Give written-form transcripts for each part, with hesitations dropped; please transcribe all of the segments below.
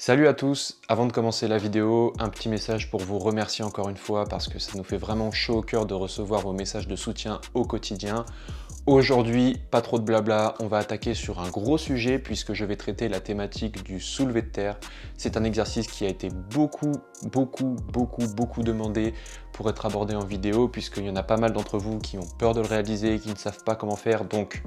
Salut à tous, avant de commencer la vidéo, un petit message pour vous remercier encore une fois parce que ça nous fait vraiment chaud au cœur de recevoir vos messages de soutien au quotidien. Aujourd'hui, pas trop de blabla, on va attaquer sur un gros sujet puisque je vais traiter la thématique du soulevé de terre. C'est un exercice qui a été beaucoup demandé pour être abordé en vidéo puisqu'il y en a pas mal d'entre vous qui ont peur de le réaliser, qui ne savent pas comment faire, donc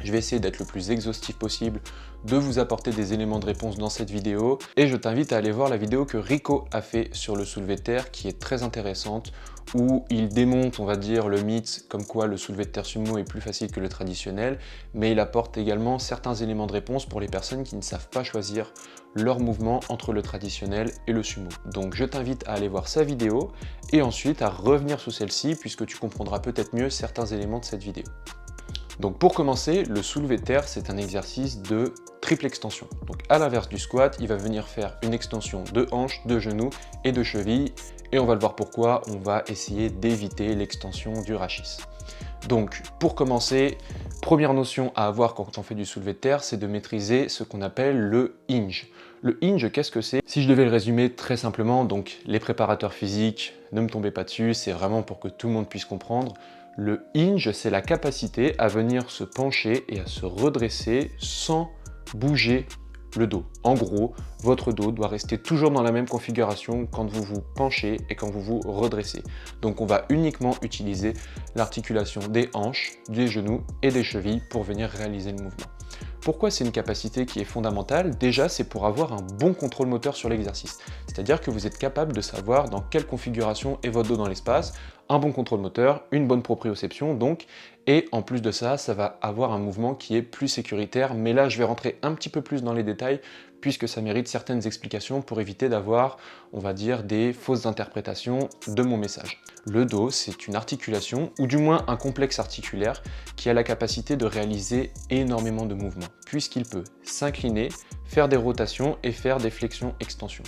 je vais essayer d'être le plus exhaustif possible, de vous apporter des éléments de réponse dans cette vidéo et je t'invite à aller voir la vidéo que Rico a fait sur le soulevé de terre qui est très intéressante où il démonte, on va dire, le mythe comme quoi le soulevé de terre sumo est plus facile que le traditionnel, mais il apporte également certains éléments de réponse pour les personnes qui ne savent pas choisir leur mouvement entre le traditionnel et le sumo. Donc je t'invite à aller voir sa vidéo et ensuite à revenir sous celle-ci puisque tu comprendras peut-être mieux certains éléments de cette vidéo. Donc pour commencer, le soulevé de terre, c'est un exercice de triple extension. Donc à l'inverse du squat, il va venir faire une extension de hanche, de genou et de cheville. Et on va le voir pourquoi, on va essayer d'éviter l'extension du rachis. Donc pour commencer, première notion à avoir quand on fait du soulevé de terre, c'est de maîtriser ce qu'on appelle le hinge. Le hinge, qu'est-ce que c'est? Si je devais le résumer très simplement, donc les préparateurs physiques, ne me tombez pas dessus, c'est vraiment pour que tout le monde puisse comprendre. Le hinge, c'est la capacité à venir se pencher et à se redresser sans bouger le dos. En gros, votre dos doit rester toujours dans la même configuration quand vous vous penchez et quand vous vous redressez. Donc on va uniquement utiliser l'articulation des hanches, des genoux et des chevilles pour venir réaliser le mouvement. Pourquoi c'est une capacité qui est fondamentale? Déjà, c'est pour avoir un bon contrôle moteur sur l'exercice. C'est-à-dire que vous êtes capable de savoir dans quelle configuration est votre dos dans l'espace, un bon contrôle moteur, une bonne proprioception donc, et en plus de ça, ça va avoir un mouvement qui est plus sécuritaire, mais là je vais rentrer un petit peu plus dans les détails puisque ça mérite certaines explications pour éviter d'avoir, on va dire, des fausses interprétations de mon message. Le dos, c'est une articulation, ou du moins un complexe articulaire, qui a la capacité de réaliser énormément de mouvements, puisqu'il peut s'incliner, faire des rotations et faire des flexions-extensions.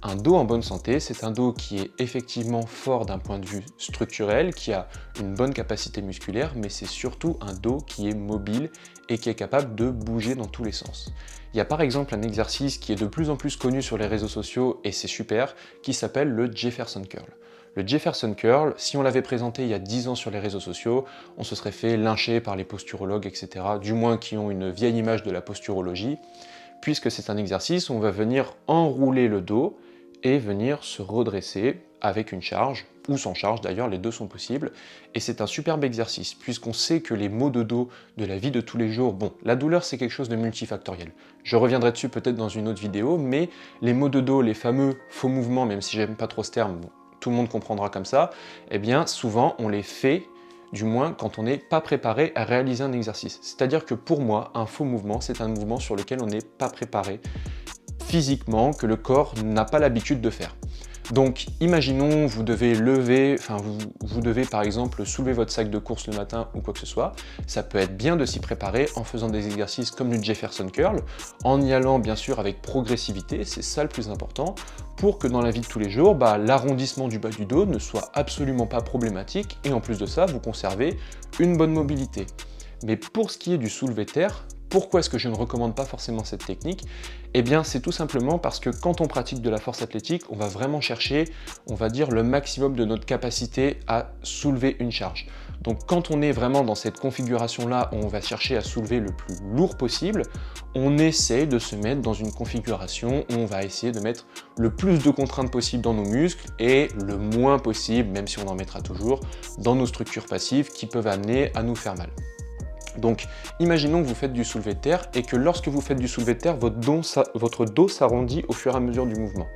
Un dos en bonne santé, c'est un dos qui est effectivement fort d'un point de vue structurel, qui a une bonne capacité musculaire, mais c'est surtout un dos qui est mobile et qui est capable de bouger dans tous les sens. Il y a par exemple un exercice qui est de plus en plus connu sur les réseaux sociaux, et c'est super, qui s'appelle le Jefferson Curl. Le Jefferson Curl, si on l'avait présenté il y a 10 ans sur les réseaux sociaux, on se serait fait lyncher par les posturologues, etc., du moins qui ont une vieille image de la posturologie, puisque c'est un exercice où on va venir enrouler le dos, et venir se redresser avec une charge, ou sans charge d'ailleurs, les deux sont possibles. Et c'est un superbe exercice, puisqu'on sait que les maux de dos de la vie de tous les jours, bon, la douleur c'est quelque chose de multifactoriel. Je reviendrai dessus peut-être dans une autre vidéo, mais les maux de dos, les fameux faux mouvements, même si j'aime pas trop ce terme, bon, tout le monde comprendra comme ça, eh bien souvent on les fait, du moins quand on n'est pas préparé à réaliser un exercice. C'est-à-dire que pour moi, un faux mouvement, c'est un mouvement sur lequel on n'est pas préparé physiquement, que le corps n'a pas l'habitude de faire. Donc imaginons vous devez lever, vous devez par exemple soulever votre sac de course le matin ou quoi que ce soit, ça peut être bien de s'y préparer en faisant des exercices comme le Jefferson Curl, en y allant bien sûr avec progressivité, c'est ça le plus important, pour que dans la vie de tous les jours, l'arrondissement du bas du dos ne soit absolument pas problématique et en plus de ça, vous conservez une bonne mobilité. Mais pour ce qui est du soulevé de terre, pourquoi est-ce que je ne recommande pas forcément cette technique? Eh bien, c'est tout simplement parce que quand on pratique de la force athlétique, on va vraiment chercher, on va dire, le maximum de notre capacité à soulever une charge. Donc quand on est vraiment dans cette configuration-là où on va chercher à soulever le plus lourd possible, on essaie de se mettre dans une configuration où on va essayer de mettre le plus de contraintes possible dans nos muscles et le moins possible, même si on en mettra toujours, dans nos structures passives qui peuvent amener à nous faire mal. Donc, imaginons que vous faites du soulevé de terre et que lorsque vous faites du soulevé de terre, votre dos s'arrondit au fur et à mesure du mouvement.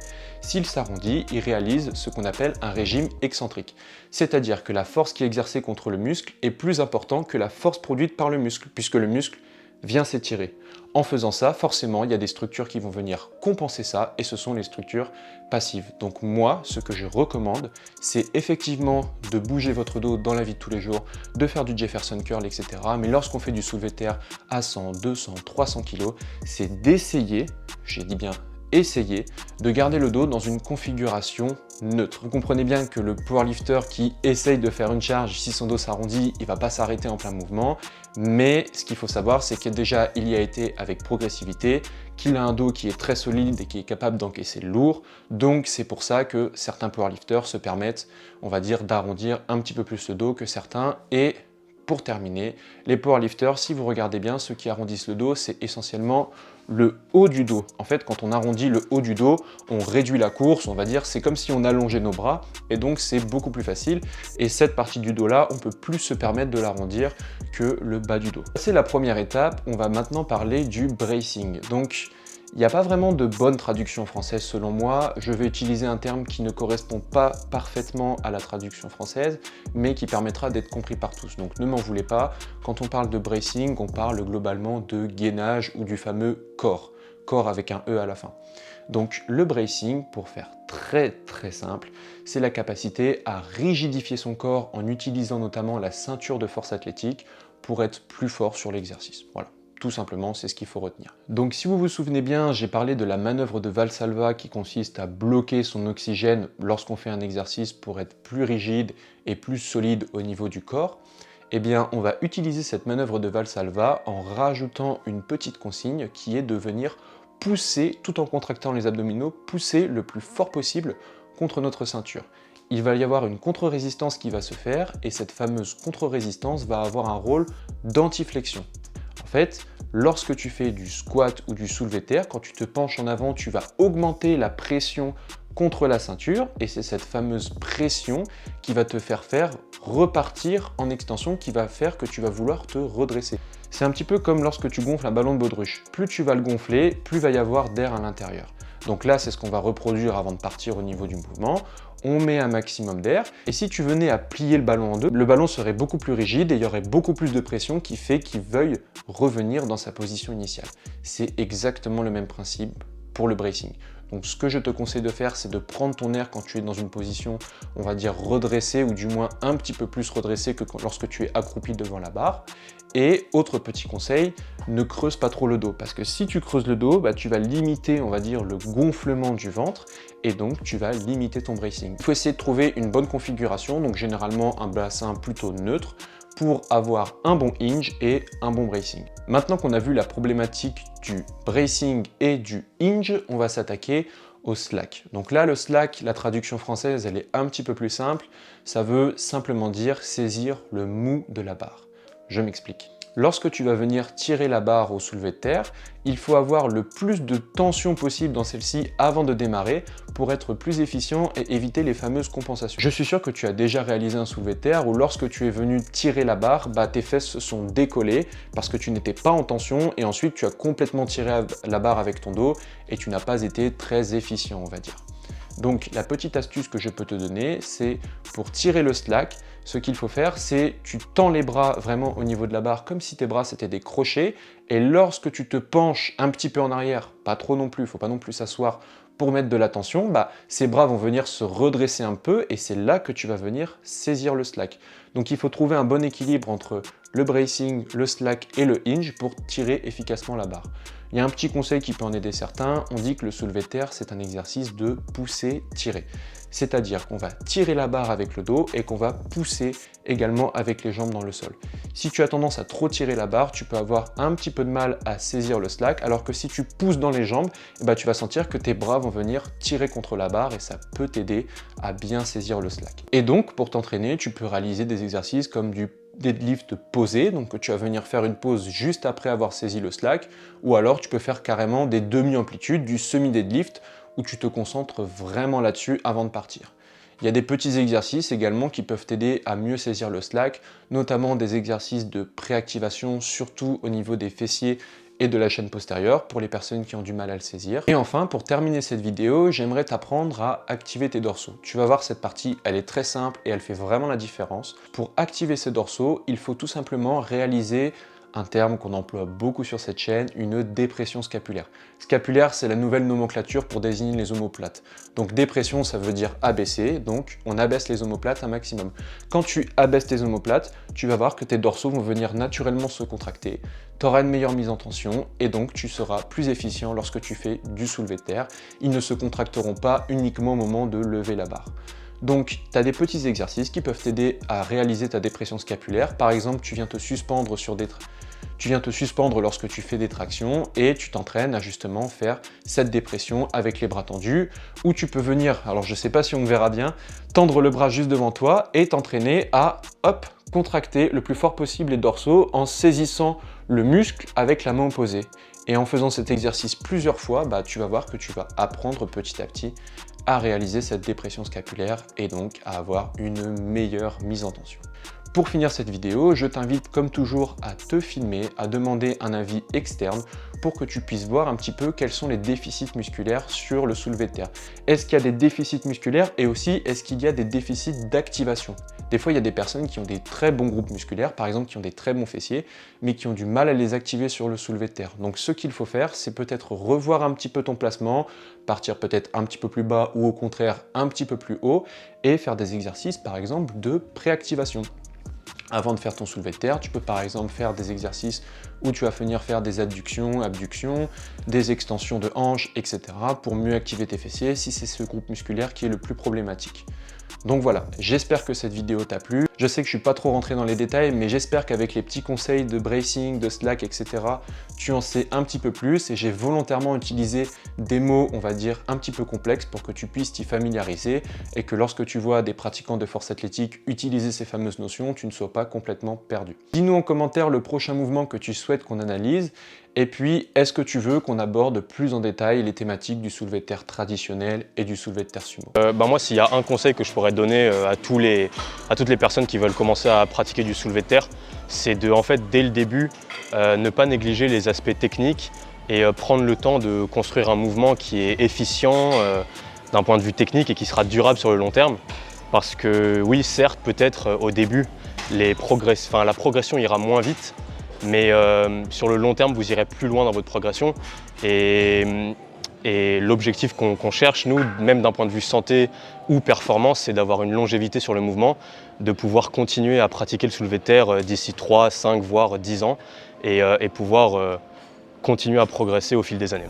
S'il s'arrondit, il réalise ce qu'on appelle un régime excentrique. C'est-à-dire que la force qui est exercée contre le muscle est plus importante que la force produite par le muscle, puisque le muscle vient s'étirer. En faisant ça, forcément, il y a des structures qui vont venir compenser ça, et ce sont les structures passives. Donc moi, ce que je recommande, c'est effectivement de bouger votre dos dans la vie de tous les jours, de faire du Jefferson Curl, etc. Mais lorsqu'on fait du soulevé de terre à 100, 200, 300 kg, c'est d'essayer, j'ai dit bien essayez de garder le dos dans une configuration neutre. Vous comprenez bien que le powerlifter qui essaye de faire une charge, si son dos s'arrondit, il ne va pas s'arrêter en plein mouvement. Mais ce qu'il faut savoir, c'est que déjà, il y a été avec progressivité, qu'il a un dos qui est très solide et qui est capable d'encaisser le lourd. Donc c'est pour ça que certains powerlifters se permettent, on va dire, d'arrondir un petit peu plus le dos que certains. Et pour terminer, les powerlifters, si vous regardez bien, ceux qui arrondissent le dos, c'est essentiellement le haut du dos. En fait, quand on arrondit le haut du dos, on réduit la course, on va dire, c'est comme si on allongeait nos bras, et donc c'est beaucoup plus facile. Et cette partie du dos-là, on peut plus se permettre de l'arrondir que le bas du dos. C'est la première étape, on va maintenant parler du bracing. Donc, il n'y a pas vraiment de bonne traduction française selon moi. Je vais utiliser un terme qui ne correspond pas parfaitement à la traduction française, mais qui permettra d'être compris par tous. Donc ne m'en voulez pas, quand on parle de bracing, on parle globalement de gainage ou du fameux core. Core avec un E à la fin. Donc le bracing, pour faire très simple, c'est la capacité à rigidifier son corps en utilisant notamment la ceinture de force athlétique pour être plus fort sur l'exercice. Voilà. Tout simplement, c'est ce qu'il faut retenir. Donc si vous vous souvenez bien, j'ai parlé de la manœuvre de Valsalva qui consiste à bloquer son oxygène lorsqu'on fait un exercice pour être plus rigide et plus solide au niveau du corps. Eh bien, on va utiliser cette manœuvre de Valsalva en rajoutant une petite consigne qui est de venir pousser, tout en contractant les abdominaux, pousser le plus fort possible contre notre ceinture. Il va y avoir une contre-résistance qui va se faire et cette fameuse contre-résistance va avoir un rôle d'antiflexion. En fait, lorsque tu fais du squat ou du soulevé de terre, quand tu te penches en avant, tu vas augmenter la pression contre la ceinture et c'est cette fameuse pression qui va te faire repartir en extension, qui va faire que tu vas vouloir te redresser. C'est un petit peu comme lorsque tu gonfles un ballon de baudruche. Plus tu vas le gonfler, plus il va y avoir d'air à l'intérieur. Donc là, c'est ce qu'on va reproduire avant de partir au niveau du mouvement. On met un maximum d'air, et si tu venais à plier le ballon en deux, le ballon serait beaucoup plus rigide et il y aurait beaucoup plus de pression qui fait qu'il veuille revenir dans sa position initiale. C'est exactement le même principe pour le bracing. Donc ce que je te conseille de faire, c'est de prendre ton air quand tu es dans une position, on va dire redressée, ou du moins un petit peu plus redressée que lorsque tu es accroupi devant la barre. Et autre petit conseil, ne creuse pas trop le dos, parce que si tu creuses le dos, tu vas limiter, on va dire, le gonflement du ventre, et donc tu vas limiter ton bracing. Il faut essayer de trouver une bonne configuration, donc généralement un bassin plutôt neutre, pour avoir un bon hinge et un bon bracing. Maintenant qu'on a vu la problématique du bracing et du hinge, on va s'attaquer au slack. Donc là, le slack, la traduction française, elle est un petit peu plus simple. Ça veut simplement dire saisir le mou de la barre. Je m'explique. Lorsque tu vas venir tirer la barre au soulevé de terre, il faut avoir le plus de tension possible dans celle-ci avant de démarrer pour être plus efficient et éviter les fameuses compensations. Je suis sûr que tu as déjà réalisé un soulevé de terre où lorsque tu es venu tirer la barre, tes fesses se sont décollées parce que tu n'étais pas en tension et ensuite tu as complètement tiré la barre avec ton dos et tu n'as pas été très efficient, on va dire. Donc la petite astuce que je peux te donner, c'est pour tirer le slack, ce qu'il faut faire, c'est tu tends les bras vraiment au niveau de la barre comme si tes bras c'était des crochets et lorsque tu te penches un petit peu en arrière, pas trop non plus, il ne faut pas non plus s'asseoir pour mettre de la tension, ces bras vont venir se redresser un peu et c'est là que tu vas venir saisir le slack. Donc il faut trouver un bon équilibre entre le bracing, le slack et le hinge pour tirer efficacement la barre. Il y a un petit conseil qui peut en aider certains, on dit que le soulevé de terre c'est un exercice de pousser-tirer. C'est-à-dire qu'on va tirer la barre avec le dos et qu'on va pousser également avec les jambes dans le sol. Si tu as tendance à trop tirer la barre, tu peux avoir un petit peu de mal à saisir le slack, alors que si tu pousses dans les jambes, tu vas sentir que tes bras vont venir tirer contre la barre et ça peut t'aider à bien saisir le slack. Et donc, pour t'entraîner, tu peux réaliser des exercices comme du deadlift posé, donc tu vas venir faire une pause juste après avoir saisi le slack, ou alors tu peux faire carrément des demi-amplitudes, du semi-deadlift, où tu te concentres vraiment là-dessus avant de partir. Il y a des petits exercices également qui peuvent t'aider à mieux saisir le slack, notamment des exercices de préactivation, surtout au niveau des fessiers et de la chaîne postérieure pour les personnes qui ont du mal à le saisir. Et enfin, pour terminer cette vidéo, j'aimerais t'apprendre à activer tes dorsaux. Tu vas voir, cette partie, elle est très simple et elle fait vraiment la différence. Pour activer ces dorsaux, il faut tout simplement réaliser un terme qu'on emploie beaucoup sur cette chaîne, une dépression scapulaire. Scapulaire, c'est la nouvelle nomenclature pour désigner les omoplates. Donc dépression, ça veut dire abaisser, donc on abaisse les omoplates un maximum. Quand tu abaisses tes omoplates, tu vas voir que tes dorsaux vont venir naturellement se contracter, tu auras une meilleure mise en tension et donc tu seras plus efficient lorsque tu fais du soulevé de terre. Ils ne se contracteront pas uniquement au moment de lever la barre. Donc, tu as des petits exercices qui peuvent t'aider à réaliser ta dépression scapulaire. Par exemple, tu viens te suspendre lorsque tu fais des tractions et tu t'entraînes à justement faire cette dépression avec les bras tendus. Ou tu peux venir, alors je ne sais pas si on verra bien, tendre le bras juste devant toi et t'entraîner à, hop, contracter le plus fort possible les dorsaux en saisissant le muscle avec la main opposée. Et en faisant cet exercice plusieurs fois, tu vas voir que tu vas apprendre petit à petit à réaliser cette dépression scapulaire et donc à avoir une meilleure mise en tension. Pour finir cette vidéo, je t'invite comme toujours à te filmer, à demander un avis externe pour que tu puisses voir un petit peu quels sont les déficits musculaires sur le soulevé de terre. Est-ce qu'il y a des déficits musculaires et aussi est-ce qu'il y a des déficits d'activation? Des fois, il y a des personnes qui ont des très bons groupes musculaires, par exemple qui ont des très bons fessiers, mais qui ont du mal à les activer sur le soulevé de terre. Donc ce qu'il faut faire, c'est peut-être revoir un petit peu ton placement, partir peut-être un petit peu plus bas ou au contraire un petit peu plus haut et faire des exercices par exemple de préactivation. Avant de faire ton soulevé de terre, tu peux par exemple faire des exercices où tu vas venir faire des adductions, abductions, des extensions de hanches, etc. pour mieux activer tes fessiers si c'est ce groupe musculaire qui est le plus problématique. Donc voilà, j'espère que cette vidéo t'a plu. Je sais que je ne suis pas trop rentré dans les détails, mais j'espère qu'avec les petits conseils de bracing, de slack, etc., tu en sais un petit peu plus et j'ai volontairement utilisé des mots, on va dire, un petit peu complexes pour que tu puisses t'y familiariser et que lorsque tu vois des pratiquants de force athlétique utiliser ces fameuses notions, tu ne sois pas complètement perdu. Dis-nous en commentaire le prochain mouvement que tu souhaites qu'on analyse. Et puis, est-ce que tu veux qu'on aborde plus en détail les thématiques du soulevé de terre traditionnel et du soulevé de terre sumo? Moi, s'il y a un conseil que je pourrais donner à toutes les personnes qui veulent commencer à pratiquer du soulevé de terre, c'est de, en fait, dès le début, ne pas négliger les aspects techniques et prendre le temps de construire un mouvement qui est efficient d'un point de vue technique et qui sera durable sur le long terme. Parce que oui, certes, peut-être au début, la progression ira moins vite, mais sur le long terme, vous irez plus loin dans votre progression. Et l'objectif qu'on cherche, nous, même d'un point de vue santé ou performance, c'est d'avoir une longévité sur le mouvement, de pouvoir continuer à pratiquer le soulevé de terre d'ici 3, 5, voire 10 ans et pouvoir continuer à progresser au fil des années.